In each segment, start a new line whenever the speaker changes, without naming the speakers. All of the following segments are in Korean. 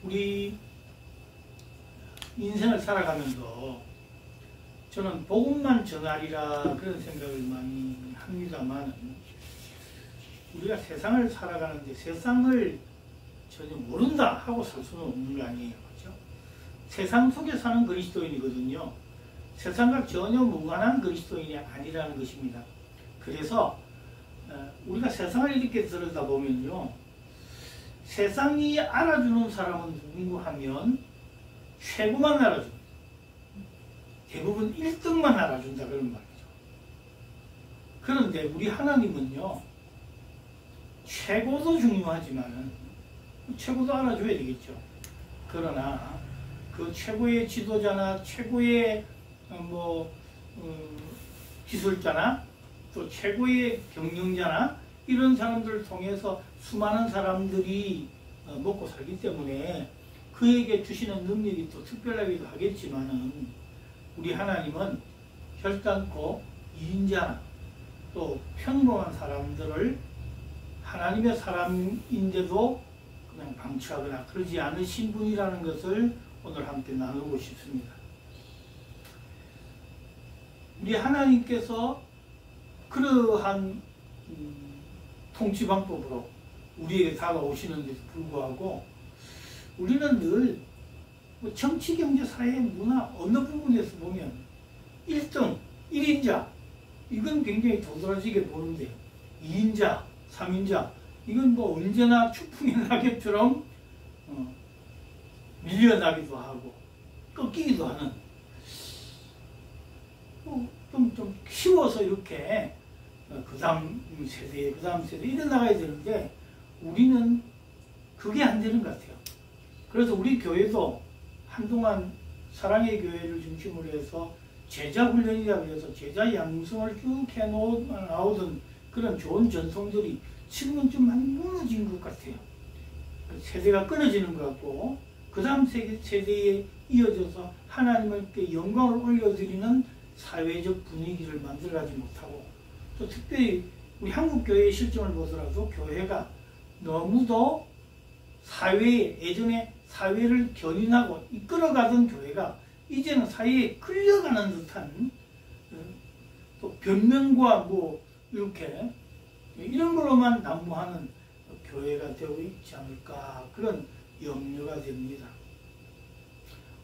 우리 인생을 살아가면서 저는 복음만 전하리라 그런 생각을 많이 합니다만, 우리가 세상을 살아가는데 세상을 전혀 모른다 하고 살 수는 없는 거 아니에요. 그렇죠? 세상 속에 사는 그리스도인이거든요. 세상과 전혀 무관한 그리스도인이 아니라는 것입니다. 그래서 우리가 세상을 이렇게 들여다보면요, 세상이 알아주는 사람은 누구 하면 최고만 알아줍니다. 대부분 1등만 알아준다 그런 말이죠. 그런데 우리 하나님은요, 최고도 중요하지만 최고도 알아줘야 되겠죠. 그러나 그 최고의 지도자나 최고의 기술자나 또 최고의 경영자나 이런 사람들을 통해서 수많은 사람들이 먹고 살기 때문에 그에게 주시는 능력이 또 특별하기도 하겠지만은, 우리 하나님은 혈단코 2인자 또 평범한 사람들을 하나님의 사람인데도 그냥 방치하거나 그러지 않으신 분이라는 것을 오늘 함께 나누고 싶습니다. 우리 하나님께서 그러한 통치 방법으로 우리에게 다가오시는데도 불구하고 우리는 늘 정치, 경제, 사회, 문화 어느 부분에서 보면 1등, 1인자 이건 굉장히 도드라지게 보는데 2인자, 3인자 이건 뭐 언제나 추풍의 낙엽처럼 밀려나기도 하고 꺾이기도 하는, 좀 키워서 이렇게 그 다음 세대 이래 나가야 되는데 우리는 그게 안 되는 것 같아요. 그래서 우리 교회도 한동안 사랑의 교회를 중심으로 해서 제자 훈련이라고 해서 제자 양성을 쭉 해나오던 그런 좋은 전통들이 지금은 좀 많이 무너진 것 같아요. 세대가 끊어지는 것 같고 그 다음 세대에 이어져서 하나님께 영광을 올려드리는 사회적 분위기를 만들어가지 못하고, 또 특별히 우리 한국교회의 실정을 보더라도 교회가 너무도 예전에 사회를 견인하고 이끌어가던 교회가 이제는 사회에 끌려가는 듯한 또 변명과 이렇게 이런 걸로만 난무하는 교회가 되고 있지 않을까, 그런 염려가 됩니다.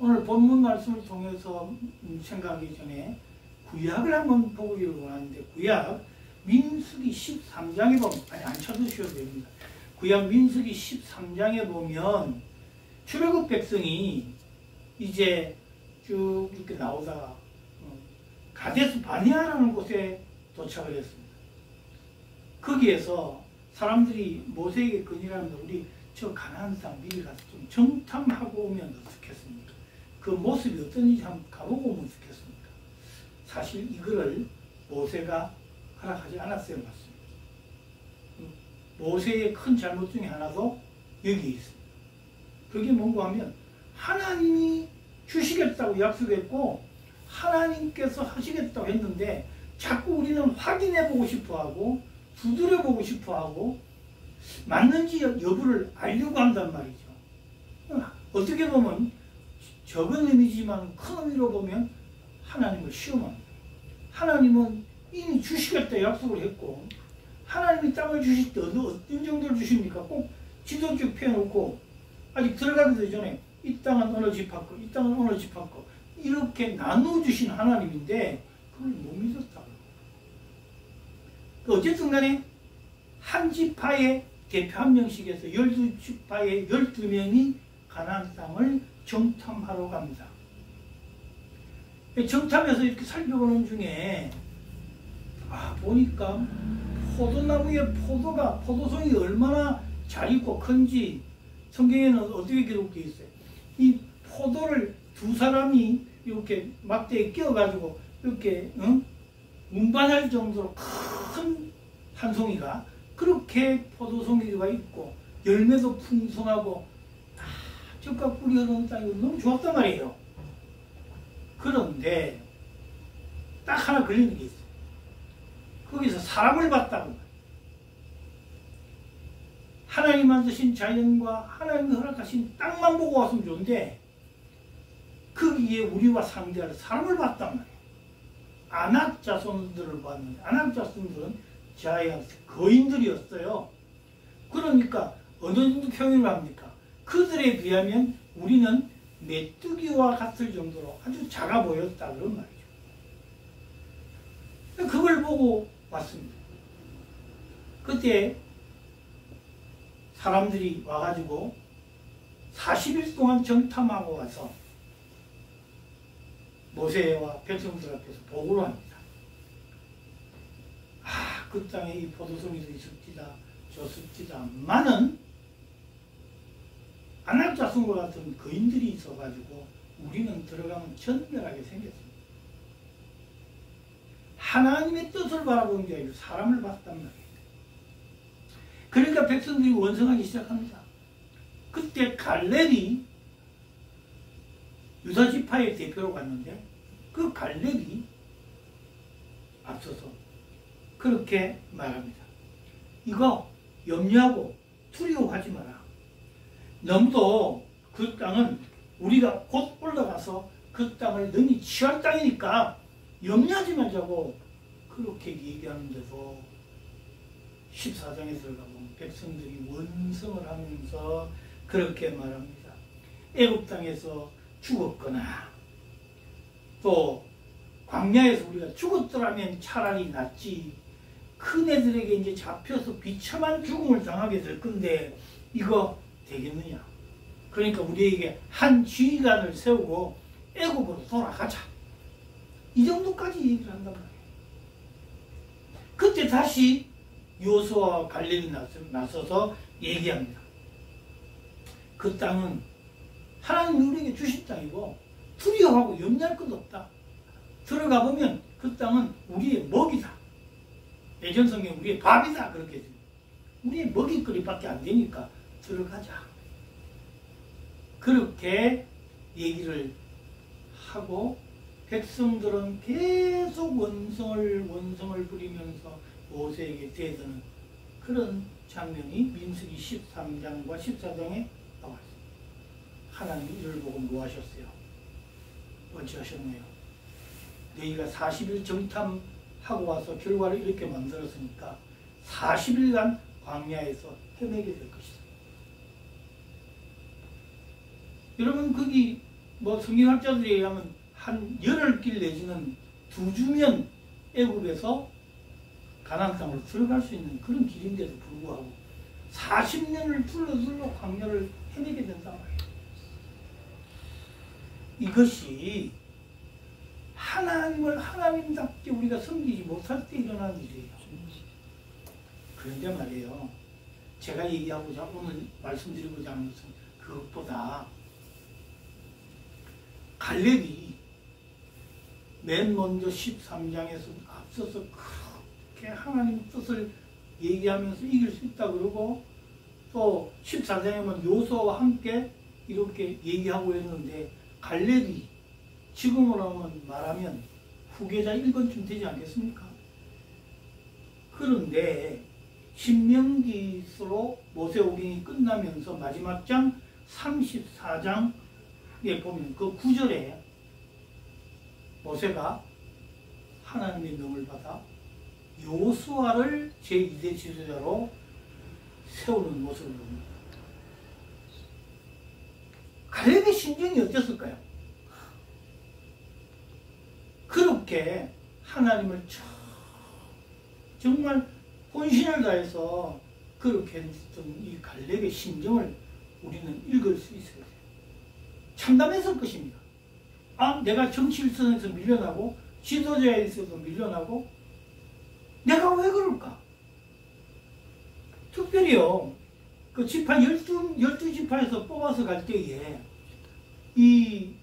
오늘 본문 말씀을 통해서 생각하기 전에 구약을 한번 보기를 원하는데, 구약 민수기 13장에 보면, 안 쳐두셔도 됩니다. 구약 민수기 13장에 보면 출애굽 백성이 이제 쭉 이렇게 나오다가 가데스 바네아라는 곳에 도착을 했습니다. 거기에서 사람들이 모세에게 건의하는데, 우리 저 가나안 땅 미리 가서 좀 정탐하고 오면 어떻겠습니까? 그 모습이 어떤지 한번 가보고 오면 어떻겠습니까? 사실 이거를 모세가 허락하지 않았어야 맞습니다. 모세의 큰 잘못 중에 하나도 여기 있습니다. 그게 뭔가 하면 하나님이 주시겠다고 약속했고 하나님께서 하시겠다고 했는데 자꾸 우리는 확인해보고 싶어하고 두드려보고 싶어하고 맞는지 여부를 알려고 한단 말이죠. 어떻게 보면 적은 의미지만 큰 의미로 보면 하나님을 시험합니다. 하나님은 이미 주시겠다 약속을 했고, 하나님이 땅을 주실 때 어떤 정도를 주십니까? 꼭 지도 쭉 펴놓고 아직 들어가기도 전에 이 땅은 어느 지파 거, 이 땅은 어느 지파 거 이렇게 나누어 주신 하나님인데 그걸 못 믿었다. 어쨌든 간에 한 지파의 대표 한 명씩 해서 12지파의 12명이 가나안 땅을 정탐하러 갑니다. 정탐해서 이렇게 살펴보는 중에 보니까 포도나무의 포도송이 얼마나 잘 익고 큰지 성경에는 어떻게 기록되어 있어요? 이 포도를 두 사람이 이렇게 막대에 끼워가지고 이렇게 운반할 정도로 큰 한 송이가 그렇게 포도송이가 있고 열매도 풍성하고 적과 꿀이 흐르는 땅이 너무 좋았단 말이에요. 그런데 딱 하나 걸리는 게 있어요. 거기서 사람을 봤다고. 하나님 만드신 자연과 하나님이 허락하신 땅만 보고 왔으면 좋은데 거기에 우리와 상대할 사람을 봤단 말이에요. 아낙 자손들을 봤는데 아낙 자손들은 자야 거인들이었어요. 그러니까 어느 정도 평행을 합니까? 그들에 비하면 우리는 메뚜기와 같을 정도로 아주 작아 보였다 그런 말이죠. 그걸 보고 왔습니다. 그때 사람들이 와가지고 40일 동안 정탐하고 와서 모세와 백성들 앞에서 보고를 합니다. 아, 그 땅에 이 포도송이도 있었지다, 좋습니다만은 아낙 자손과 같은 거인들이 있어가지고 우리는 들어가면 전멸하게 생겼습니다. 하나님의 뜻을 바라보는 게 아니라 사람을 봤단 말이에요. 그러니까 백성들이 원성하기 시작합니다. 그때 갈렙이 유다 지파의 대표로 갔는데 그 갈렙이 앞서서 그렇게 말합니다. 이거 염려하고 두려워하지 마라. 너무도 그 땅은 우리가 곧 올라가서 그 땅을 능히 취할 땅이니까 염려하지 말자고 그렇게 얘기하는데도 14장에 들어가보면 백성들이 원성을 하면서 그렇게 말합니다. 애굽 땅에서 죽었거나 또 광야에서 우리가 죽었더라면 차라리 낫지. 큰애들에게 이제 잡혀서 비참한 죽음을 당하게 될 건데 이거 되겠느냐. 그러니까 우리에게 한 지휘관을 세우고 애굽으로 돌아가자. 이 정도까지 얘기를 한단 말이에요. 그때 다시 여호수아와 갈렙이 나서서 얘기합니다. 그 땅은 하나님이 우리에게 주신 땅이고 두려워하고 염려할 것 없다. 들어가 보면 그 땅은 우리의 먹이다. 예전 성경 우리의 밥이다. 그렇게 해요. 우리의 먹잇거리밖에 안 되니까 들어가자. 그렇게 얘기를 하고 백성들은 계속 원성을 부리면서 모세에게 대드는 그런 장면이 민수기 13장과 14장에 나와 있습니다. 하나님이 이를 보고 뭐 하셨어요? 어찌하셨나요? 너희가 40일 정탐하고 와서 결과를 이렇게 만들었으니까 40일간 광야에서 헤매게 될 것이다. 여러분 거기 뭐 성경학자들에 의하면 한 8길 내지는 2주면 애굽에서 가나안 땅으로 들어갈 수 있는 그런 길인데도 불구하고 40년을 둘러둘러 광야를 헤매게 된단 말이에요. 이것이 하나님을 하나님답게 우리가 섬기지 못할 때 일어나는 일이에요. 그런데 말이에요. 제가 얘기하고자 오늘 말씀드리고자 하는 것은 그것보다 갈렙이 맨 먼저 13장에서 앞서서 그렇게 하나님 뜻을 얘기하면서 이길 수 있다 그러고 또 14장에는 여호수아와 함께 이렇게 얘기하고 있는데 갈렙이 지금으로 말하면 후계자 1권쯤 되지 않겠습니까? 그런데 신명기서로 모세오경이 끝나면서 마지막 장 34장에 보면 그 9절에 모세가 하나님의 명을 받아 여호수아를 제2대 지도자로 세우는 모습을 봅니다. 갈렙의 심정이 어땠을까요? 그렇게 하나님을 정말 혼신을 다해서 그렇게 했던 이 갈렙의 심정을 우리는 읽을 수 있어야 돼요. 참담했을 것입니다. 아, 내가 정치 일선에서 밀려나고 지도자에 있어서 밀려나고 내가 왜 그럴까? 특별히요. 그 지파 12지파에서 뽑아서 갈 때에 이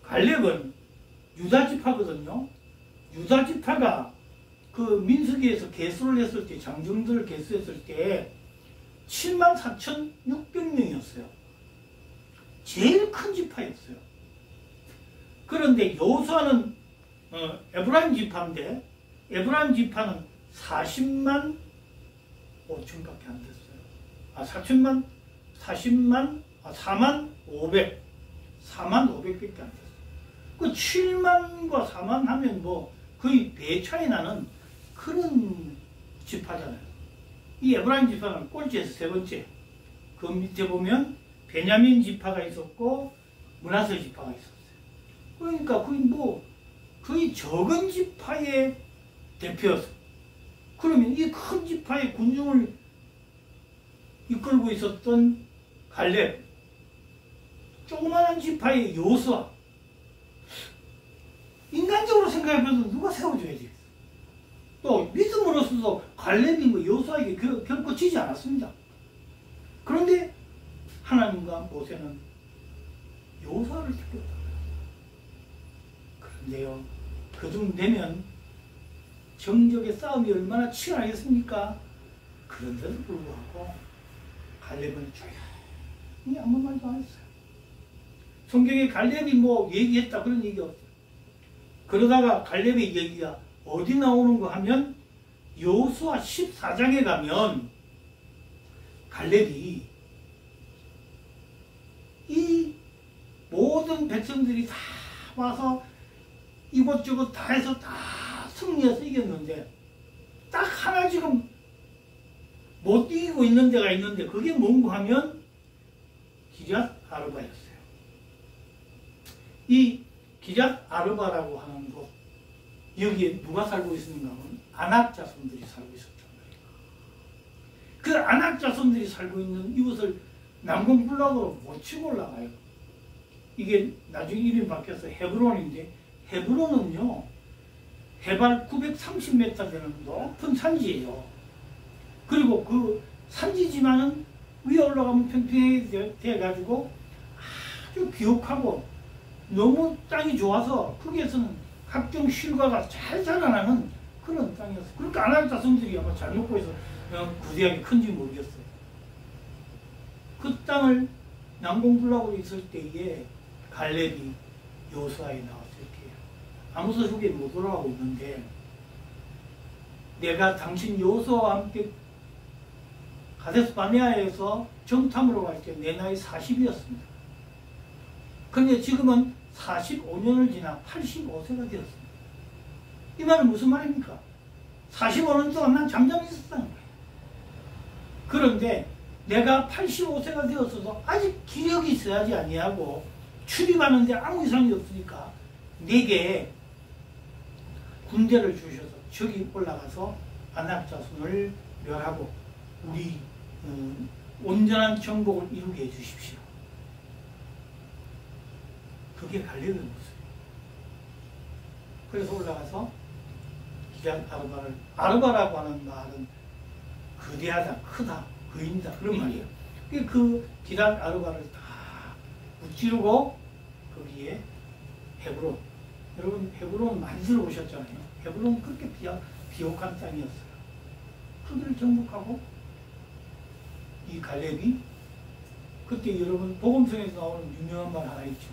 갈렙은 유다지파거든요. 유다지파가 그 민수기에서 개수를 했을 때 장정들을 개수했을 때 74,600명이었어요. 제일 큰 지파였어요. 그런데 여호수아는 에브라임 지파인데 에브라임 지파는 40만 5천밖에 안 됐어요. 4천만, 40만, 4만 500, 4만 500밖에 안 됐어요. 그 7만과 4만 하면 뭐 거의 배 차이 나는 그런 지파잖아요. 이 에브라임 지파는 꼴찌에서 세 번째. 그 밑에 보면 베냐민 지파가 있었고 므낫세 지파가 있었어요. 그러니까 거의 적은 지파의 대표였어. 그러면 이 큰 지파의 군중을 이끌고 있었던 갈렙, 조그마한 지파의 여호수아, 인간적으로 생각해보면 누가 세워줘야지. 또 믿음으로서도 갈렙이 여호수아에게 결코 지지 않았습니다. 그런데 하나님과 모세는 여호수아를 택했다. 그런데요, 그중 되면 정적의 싸움이 얼마나 치열하겠습니까? 그런데도 불구하고 갈렙은 조용히 아무 말도 안 했어요. 성경에 갈렙이 얘기했다 그런 얘기 없어요. 그러다가 갈렙의 얘기가 어디 나오는가 하면 여호수아 14장에 가면 갈렙이 이 모든 백성들이 다 와서 이곳저곳 다 해서 다 승리해서 이겼는데 딱 하나 지금 못 이기고 있는 데가 있는데 그게 뭔가 하면 기럇 아르바였어요. 이 기럇 아르바라고 하는 곳, 여기에 누가 살고 있었는가 하면 아낙 자손들이 살고 있었단 말이에요. 그 아낙 자손들이 살고 있는 이곳을 남궁블락으로 못 치고 올라가요. 이게 나중에 이름이 바뀌어서 헤브론인데, 헤브론은요 해발 930m 되는 높은 산지예요. 그리고 그 산지지만은 위에 올라가면 평평하게 돼가지고 아주 비옥하고 너무 땅이 좋아서 거기에서는 각종 실과가 잘 자라나는 그런 땅이었어요. 그러니까 아낙 자손들이 아마 잘 먹고 있어 구대하게 큰지 모르겠어요. 그 땅을 남궁블락으로 있을 때에 갈렙이 여호수아에 나와서 이렇게 아모스 후기에 못 돌아가고 있는데, 내가 당신 여호수아와 함께 가데스 바네아에서 정탐으로 갈 때 내 나이 40이었습니다. 그런데 지금은 45년을 지나 85세가 되었습니다. 이 말은 무슨 말입니까? 45년 동안 난 잠잠히 있었다는 거예요. 그런데 내가 85세가 되었어도 아직 기력이 있어야지 아니하고 출입하는데 아무 이상이 없으니까 내게 군대를 주셔서 저기 올라가서 아낙 자손을 멸하고 우리 온전한 정복을 이루게 해주십시오. 그게 갈렙의 모습이에요. 그래서 올라가서 기럇 아르바를, 아르바라고 하는 말은 거대하다, 크다, 거인다 그런 말이에요. 그 기럇 아르바를 다 무찌르고 거기에 헤브론, 여러분 헤브론 많이 들어보셨잖아요. 헤브론 그렇게 비옥한 땅이었어요. 그들을 정복하고 이 갈렙이 그때 여러분 복음성에서 나오는 유명한 말 하나 있죠.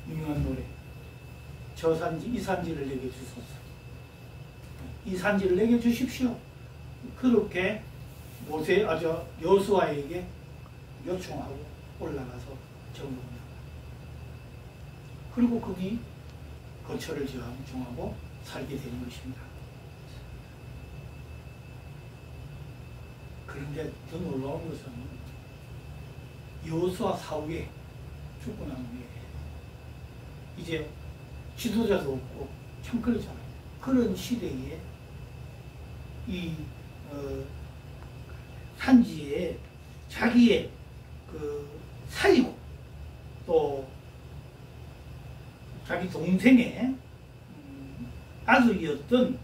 유명한 노래. 저 산지 이 산지를 내게 주소서. 이 산지를 내게 주십시오. 그렇게 여호수아에게 요청하고 올라가서 정복합니다. 그리고 거기 거처를 정하고 살게 되는 것입니다. 그런데 더 놀라운 것은 여호수아 사후에 죽고 난 후에 이제 지도자도 없고 참 그렇잖아요. 그런 시대에 이 산지에 자기의 그 사이고 또 자기 동생의 아들이었던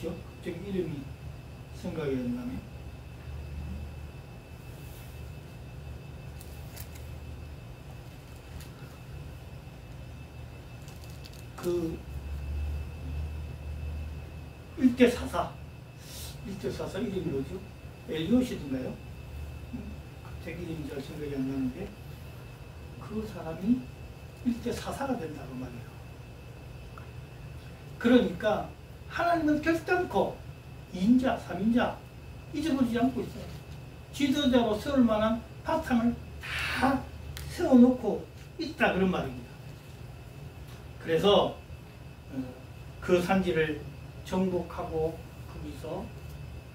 누구죠? 갑자기 이름이 생각이 안 나네. 그 1대 사사 이름이 뭐죠? 엘리오시든가요? 갑자기 이름이 잘 생각이 안 나는데 그 사람이 1대 사사가 된다고 말이에요. 그러니까 하나님은 결단코 2인자, 3인자 잊어버리지 않고 있어요. 지도자로 세울 만한 바탕을 다 세워놓고 있다 그런 말입니다. 그래서 그 산지를 정복하고 거기서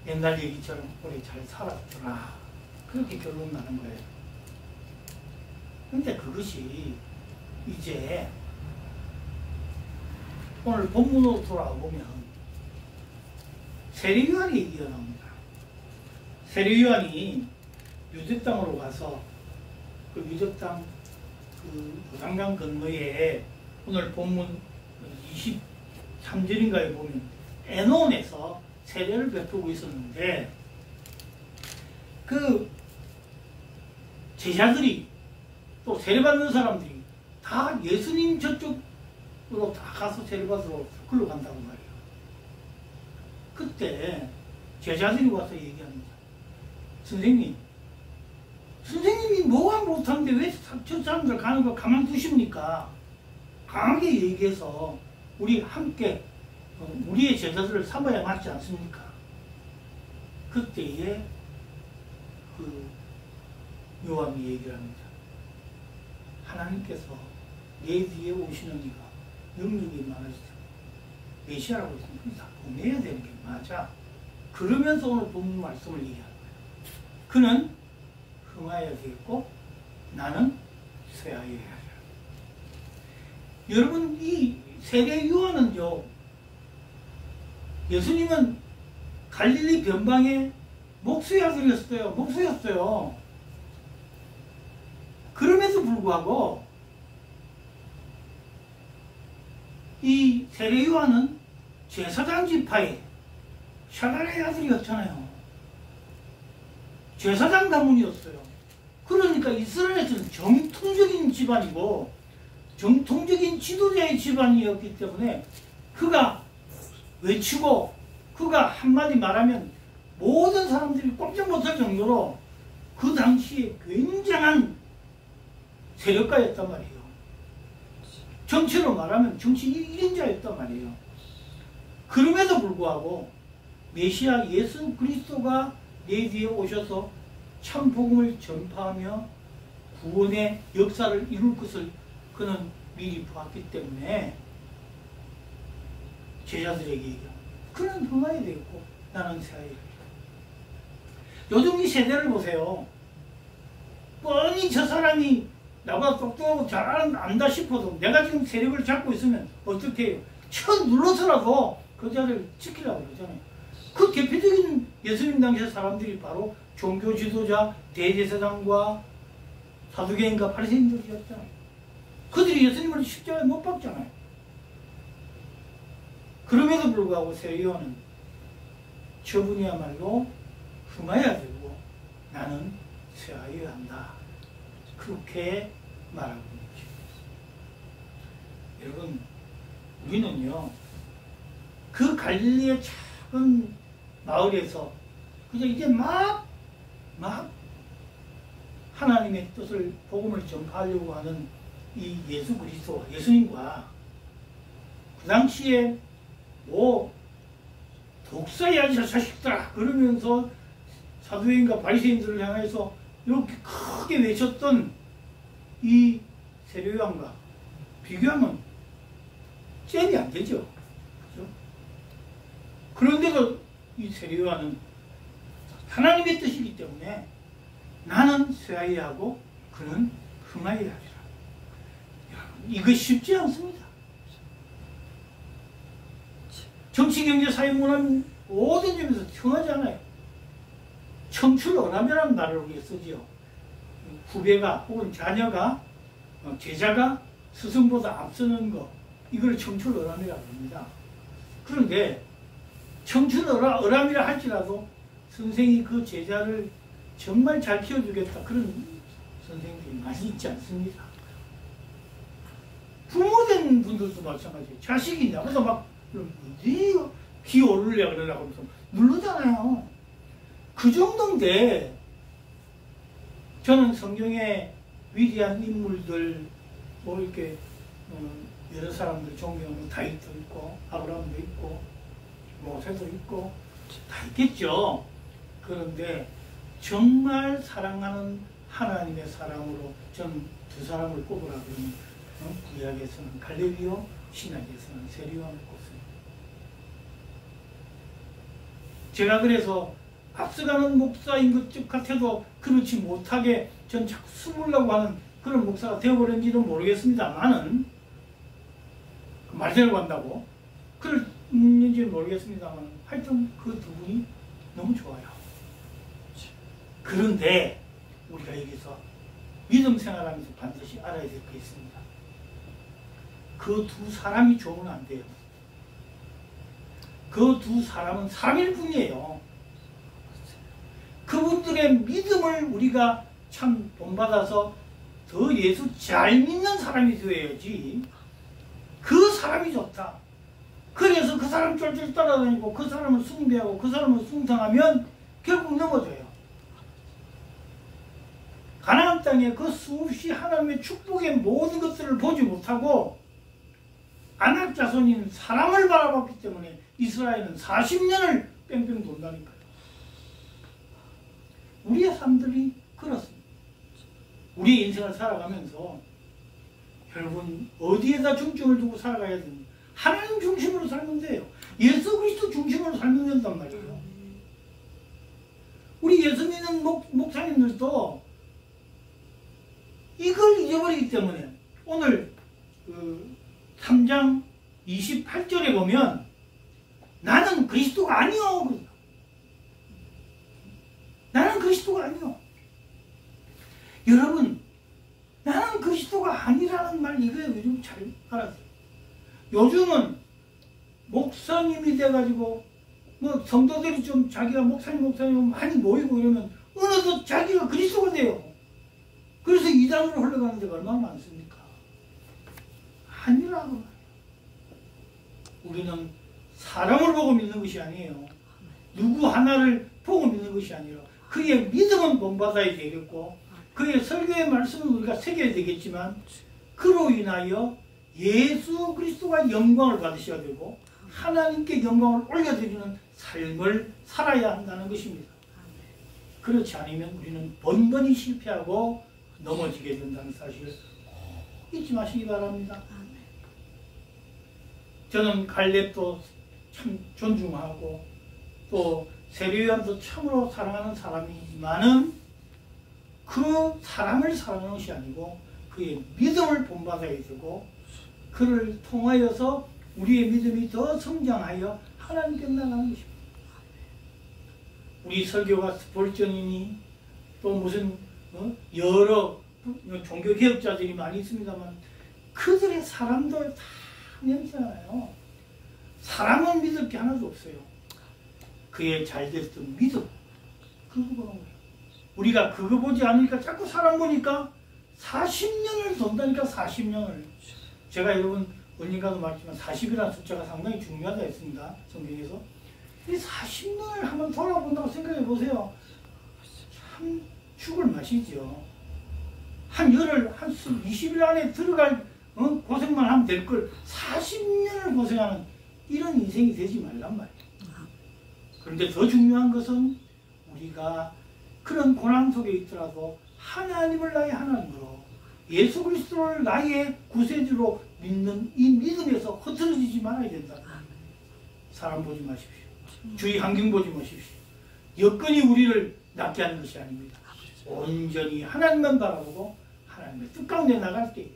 옛날 얘기처럼 오래 잘 살았더라. 그렇게 결론 나는 거예요. 근데 그것이 이제 오늘 본문으로 돌아보면 세례요한이 얘기가 나옵니다. 세례요한이 유대 땅으로 가서 그 유대 땅 그 요단강 건너에 오늘 본문 23절인가에 보면 에논에서 세례를 베푸고 있었는데 그 제자들이 또 세례받는 사람들이 다 예수님 저쪽으로 다 가서 세례받으러 글로 간다고 말이에요. 그때 제자들이 와서 얘기합니다. 선생님이 뭐가 못하는데 왜 저 사람들 가는 거 가만두십니까? 강하게 얘기해서 우리 함께 우리의 제자들을 삼아야 맞지 않습니까? 그때에 그 요한이 얘기를 합니다. 하나님께서 내 뒤에 오시는 이가 능력이 많으시다. 메시아라고 했으면 다 보내야 되는 게 맞아. 그러면서 오늘 본문 말씀을 얘기하는 거예요. 그는 흥하여야 되겠고 나는 쇠하여야 하리라. 여러분 이 세례 요한은요, 예수님은 갈릴리 변방의 목수의 아들이었어요. 목수였어요. 그럼에도 불구하고 이 세례 요한은 제사장 지파의 샤갈의 아들이었잖아요. 제사장 가문이었어요. 그러니까 이스라엘에서는 정통적인 집안이고 정통적인 지도자의 집안이었기 때문에 그가 외치고 그가 한마디 말하면 모든 사람들이 꼼짝 못할 정도로 그 당시에 굉장한 세력가였단 말이에요. 정치로 말하면 정치 1인자였단 말이에요. 그럼에도 불구하고 메시아 예수 그리스도가 내 뒤에 오셔서 참 복음을 전파하며 구원의 역사를 이룰 것을 그는 미리 보았기 때문에 제자들에게 얘기합니다. 그는 흥하여야 되겠고 나는 쇠하여야 되겠다. 요즘 이 세대를 보세요. 뻔히 저 사람이 나보다 똑똑하고 잘 안다 싶어도 내가 지금 세력을 잡고 있으면 어떻게 해요? 쳐 눌러서라도 그 자를 지키려고 그러잖아요. 그 대표적인 예수님 당시의 사람들이 바로 종교 지도자, 대제사장과 사두개인과 바리새인들이었잖아요. 그들이 예수님을 십자가에 못 박잖아요. 그럼에도 불구하고 세례 요한은 저분이야말로 흥하여야 되고 나는 쇠하여야 한다. 그렇게 말하고 있죠. 여러분, 우리는요, 그 갈릴리의 작은 마을에서 그냥 이제 막 하나님의 뜻을 복음을 전파하려고 하는 이 예수 그리스도와 예수님과 그 당시에 뭐 독사야 저 자식들아 그러면서 사두개인과 바리새인들을 향해서 이렇게 크게 외쳤던 이 세례 요한과 비교하면 잽이 안 되죠. 그렇죠? 그런데도 이 세례 요한은 하나님의 뜻이기 때문에 나는 쇠하여야 하고 그는 흥하여야 하리라. 이거 쉽지 않습니다. 정치, 경제, 사회, 문화 모든 점에서 흥하지 않아요. 청출어람이라는 말을 우리가 쓰지요. 후배가 혹은 자녀가 제자가 스승보다 앞서는 거, 이걸 청출어람이라고 합니다. 그런데 청출어람이라 할지라도 선생이 그 제자를 정말 잘 키워주겠다 그런 선생들이 많이 있지 않습니다. 부모된 분들도 마찬가지예요. 자식이 나보다 막 어디 기 오르려고 그러려고 하면서 누르잖아요. 그 정도인데 저는 성경의 위대한 인물들 뭐 이렇게 여러 사람들 존경하는 다윗도 있고 아브라함도 있고 모세도 있고 다 있겠죠. 그런데 정말 사랑하는 하나님의 사람으로 전 두 사람을 꼽으라 그러면 구약에서는 갈렙이요, 신약에서는 세리요한을 꼽습니다. 제가 그래서 앞서가는 목사인 것 같아도 그렇지 못하게 전 자꾸 숨으려고 하는 그런 목사가 되어버렸는지도 모르겠습니다만은 말대로 간다고 그런지 모르겠습니다만 하여튼 그 두 분이 너무 좋아요. 그런데 우리가 여기서 믿음 생활하면서 반드시 알아야 될 게 있습니다. 그 두 사람이 좋으면 안 돼요. 그 두 사람은 사람일 뿐이에요. 그분들의 믿음을 우리가 참 본받아서 더 예수 잘 믿는 사람이 되어야지. 그 사람이 좋다. 그래서 그 사람 쫄쫄 따라다니고 그 사람을 숭배하고 그 사람을 숭상하면 결국 넘어져요. 가나안 땅에 그 수없이 하나님의 축복의 모든 것들을 보지 못하고 아낙 자손인 사람을 바라봤기 때문에 이스라엘은 40년을 뺑뺑 돈다니까요. 우리의 삶들이 그렇습니다. 우리의 인생을 살아가면서 결국은 어디에다 중점을 두고 살아가야 됩니까? 하나님 중심으로 살면 돼요. 예수 그리스도 중심으로 살면 된단 말이에요. 우리 예수 믿는 목사님들도 이걸 잊어버리기 때문에 오늘 3장 28절에 보면 나는 그리스도가 아니요. 나는 그리스도가 아니요. 여러분, 나는 그리스도가 아니라는 말 이거예요. 요즘 잘 알았어요. 요즘은 목사님이 돼가지고 뭐 성도들이 좀 자기가 목사님 많이 모이고 이러면 어느덧 자기가 그리스도가 돼요. 그래서 이단으로 흘러가는 데가 얼마나 많습니까? 아니라고. 우리는 사람을 보고 믿는 것이 아니에요. 누구 하나를 보고 믿는 것이 아니라 그의 믿음은 본받아야 되겠고 그의 설교의 말씀은 우리가 새겨야 되겠지만 그로 인하여 예수 그리스도가 영광을 받으셔야 되고 하나님께 영광을 올려드리는 삶을 살아야 한다는 것입니다. 그렇지 않으면 우리는 번번이 실패하고 넘어지게 된다는 사실을 잊지 마시기 바랍니다. 저는 갈렙도 참 존중하고 또 세리요한도 참으로 사랑하는 사람이지만은 그 사람을 사랑하는 것이 아니고 그의 믿음을 본받아야 되고 그를 통하여서 우리의 믿음이 더 성장하여 하나님께 나가는 것입니다. 우리 설교가 스폴전이니 또 무슨 여러 종교개혁자들이 많이 있습니다만 그들의 사람도 다 냄새나요. 사람은 믿을 게 하나도 없어요. 그의 잘됐던 믿음 그거 보는 거예요. 우리가 그거 보지 않으니까 자꾸 사람 보니까 40년을 돈다니까 40년을. 제가 여러분 언젠가도 말했지만 40이라는 숫자가 상당히 중요하다 했습니다. 성경에서. 이 40년을 한번 돌아본다고 생각해 보세요. 참 죽을 맛이죠. 한 열흘, 한 20일 안에 들어갈 고생만 하면 될 걸 40년을 고생하는 이런 인생이 되지 말란 말이에요. 그런데 더 중요한 것은 우리가 그런 고난 속에 있더라도 하나님을 나의 하나님으로 예수 그리스도를 나의 구세주로 믿는 이 믿음에서 흐트러지지 말아야 된다. 사람 보지 마십시오. 주위 환경 보지 마십시오. 여건이 우리를 낫게 하는 것이 아닙니다. 온전히 하나님만 바라보고 하나님의 뜻 가운데 나갈 때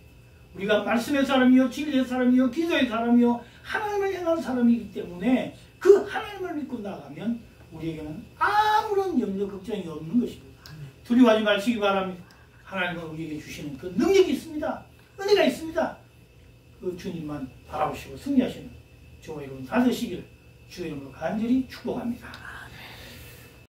우리가 말씀의 사람이요 진리의 사람이요 기도의 사람이요 하나님을 향한 사람이기 때문에 그 하나님을 믿고 나가면 우리에게는 아무런 염려 걱정이 없는 것입니다. 두려워하지 마시기 바랍니다. 하나님은 우리에게 주시는 그 능력이 있습니다. 은혜가 있습니다. 그 주님만 바라보시고 승리하시는 저와 여러분 다 되시기를 주의 이름으로 간절히 축복합니다.